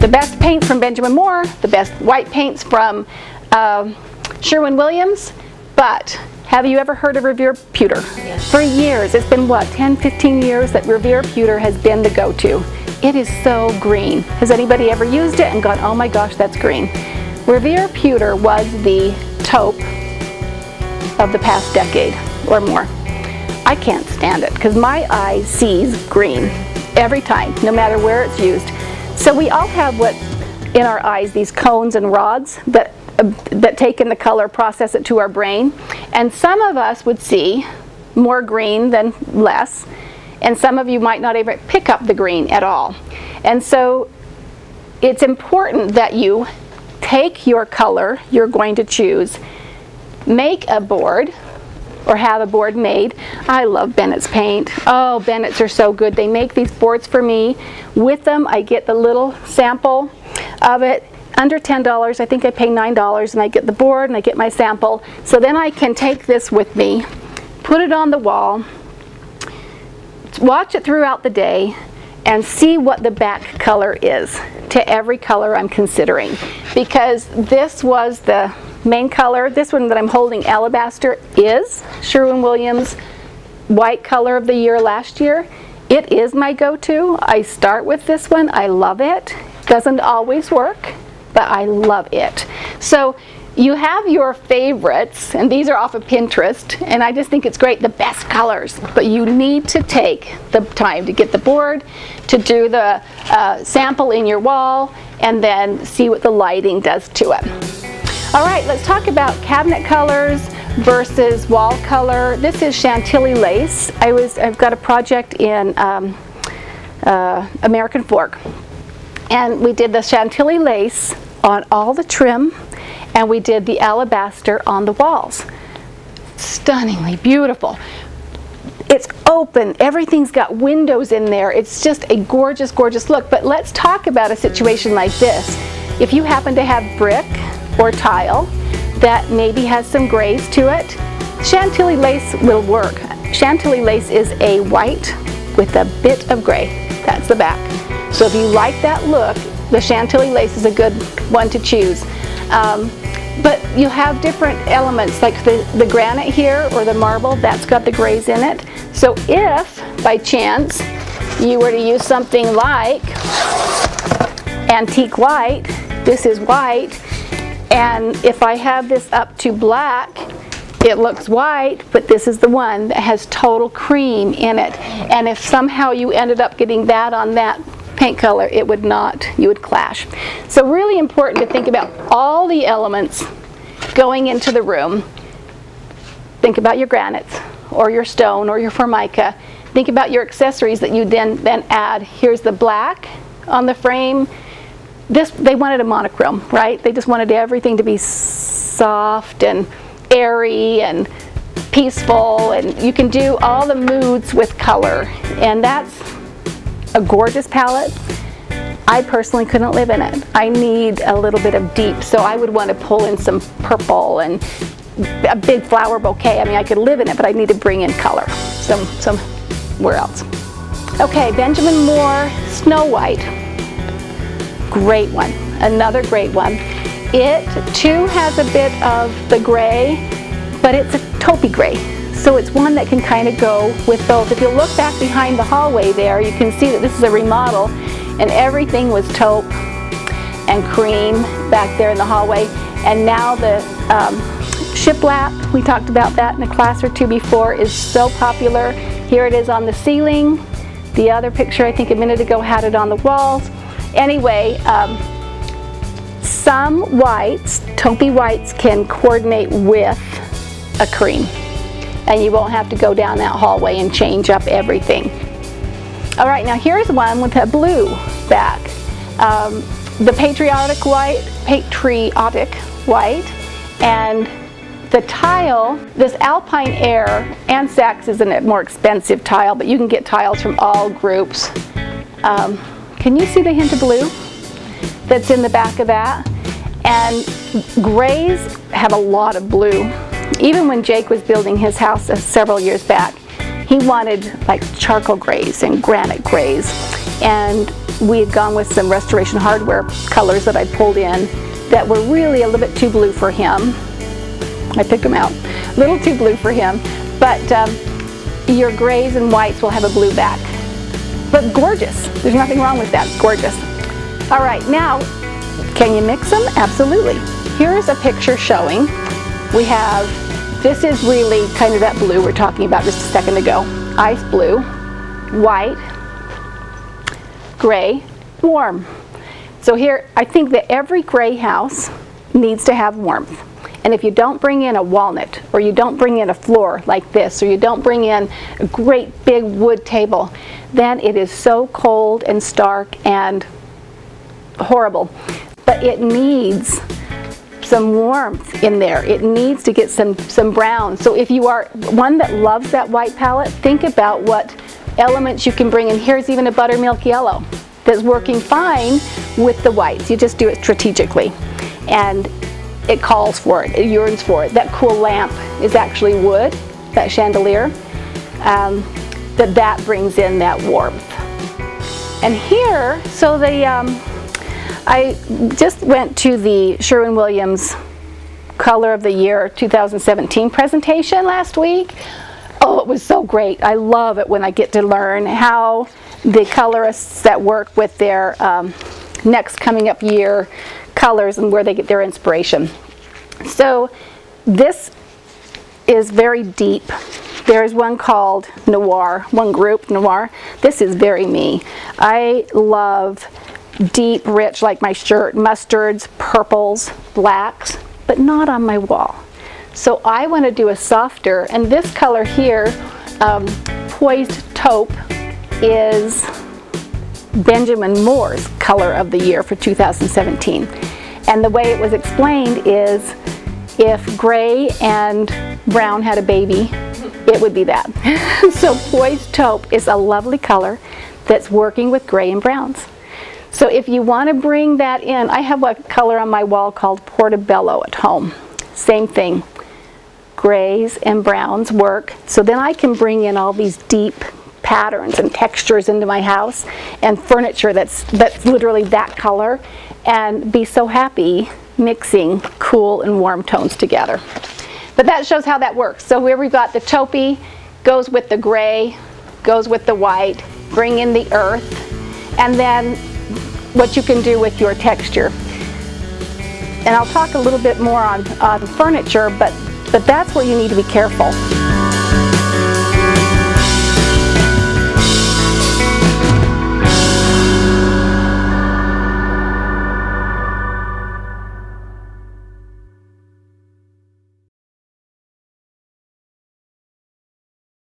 the best paints from Benjamin Moore, the best white paints from Sherwin-Williams, but have you ever heard of Revere Pewter? Yes. For years, it's been what, 10, 15 years that Revere Pewter has been the go-to. It is so green. Has anybody ever used it and gone, oh my gosh, that's green? Revere Pewter was the taupe of the past decade or more. I can't stand it because my eye sees green every time, no matter where it's used. So we all have what in our eyes, these cones and rods that take in the color, process it to our brain. And some of us would see more green than less, and some of you might not even pick up the green at all. And so it's important that you take your color you're going to choose, make a board, or have a board made. I love Bennett's paint. Oh, Bennett's are so good. They make these boards for me. With them, I get the little sample of it. Under $10, I think I pay $9, and I get the board and I get my sample. So then I can take this with me, put it on the wall, watch it throughout the day, and see what the back color is to every color I'm considering. Because this was the main color. This one that I'm holding, Alabaster, is Sherwin-Williams white color of the year last year. It is my go-to. I start with this one. I love it. Doesn't always work, but I love it. So you have your favorites, and these are off of Pinterest, and I just think it's great, the best colors. But you need to take the time to get the board, to do the sample in your wall, and then see what the lighting does to it. All right, let's talk about cabinet colors versus wall color. This is Chantilly lace. I've got a project in American Fork, and we did the Chantilly lace on all the trim, and we did the alabaster on the walls. Stunningly beautiful. It's open, everything's got windows in there. It's just a gorgeous, gorgeous look. But let's talk about a situation like this. If you happen to have brick or tile that maybe has some grays to it, Chantilly lace will work. Chantilly lace is a white with a bit of gray. That's the back. So if you like that look, the Chantilly lace is a good one to choose. But you have different elements, like the granite here or the marble, that's got the grays in it. So if by chance you were to use something like antique white, this is white, and if I have this up to black, it looks white, but this is the one that has total cream in it. And if somehow you ended up getting that on that paint color, it would not, you would clash. So really important to think about all the elements going into the room. Think about your granites or your stone or your formica. Think about your accessories that you then add. Here's the black on the frame. They wanted a monochrome, right? They just wanted everything to be soft and airy and peaceful, and you can do all the moods with color, and that's a gorgeous palette. I personally couldn't live in it. I need a little bit of deep, so I would want to pull in some purple and a big flower bouquet. I mean, I could live in it, but I need to bring in color somewhere else. Okay, Benjamin Moore Snow White. Great one. Another great one. It too has a bit of the gray, but it's a taupey gray. So it's one that can kind of go with both. If you look back behind the hallway there, you can see that this is a remodel, and everything was taupe and cream back there in the hallway. And now the shiplap, we talked about that in a class or two before, is so popular. Here it is on the ceiling. The other picture, I think a minute ago, had it on the walls. Anyway, some whites, taupey whites, can coordinate with a cream, and you won't have to go down that hallway and change up everything. All right, now here's one with a blue back. The patriotic white, and the tile, this Alpine Air, and Saks is a more expensive tile, but you can get tiles from all groups. Can you see the hint of blue that's in the back of that? And grays have a lot of blue. Even when Jake was building his house several years back, He wanted like charcoal grays and granite grays, and we had gone with some Restoration Hardware colors that I pulled in that were really a little bit too blue for him. I picked them out. A little too blue for him, but your grays and whites will have a blue back. But gorgeous. There's nothing wrong with that. It's gorgeous. All right, now, can you mix them? Absolutely. Here's a picture showing. We have, this is really kind of that blue we were talking about just a second ago. Ice blue, white, gray, warm. So here, I think that every gray house needs to have warmth. And if you don't bring in a walnut, or you don't bring in a floor like this, or you don't bring in a great big wood table, then it is so cold and stark and horrible. But it needs some warmth in there. It needs to get some brown. So if you are one that loves that white palette, think about what elements you can bring in. Here's even a buttermilk yellow that's working fine with the whites. You just do it strategically. And it calls for it, it yearns for it. That cool lamp is actually wood, that chandelier, that brings in that warmth. And here, so I just went to the Sherwin-Williams Color of the Year 2017 presentation last week. Oh, it was so great. I love it when I get to learn how the colorists that work with their next coming up year colors and where they get their inspiration. So this is very deep. There's one called Noir, one group, Noir. This is very me. I love deep, rich, like my shirt, mustards, purples, blacks, but not on my wall. So I want to do a softer, and this color here, Poised Taupe, is Benjamin Moore's Color of the Year for 2017. And the way it was explained is if gray and brown had a baby, it would be that. So Poised Taupe is a lovely color that's working with gray and browns. So if you want to bring that in, I have a color on my wall called Portobello at home. Same thing. Grays and browns work. So then I can bring in all these deep patterns and textures into my house and furniture that's literally that color, and be so happy mixing cool and warm tones together. But that shows how that works. So here we've got the taupey, goes with the gray, goes with the white, bring in the earth, and then what you can do with your texture. And I'll talk a little bit more on furniture, but that's where you need to be careful.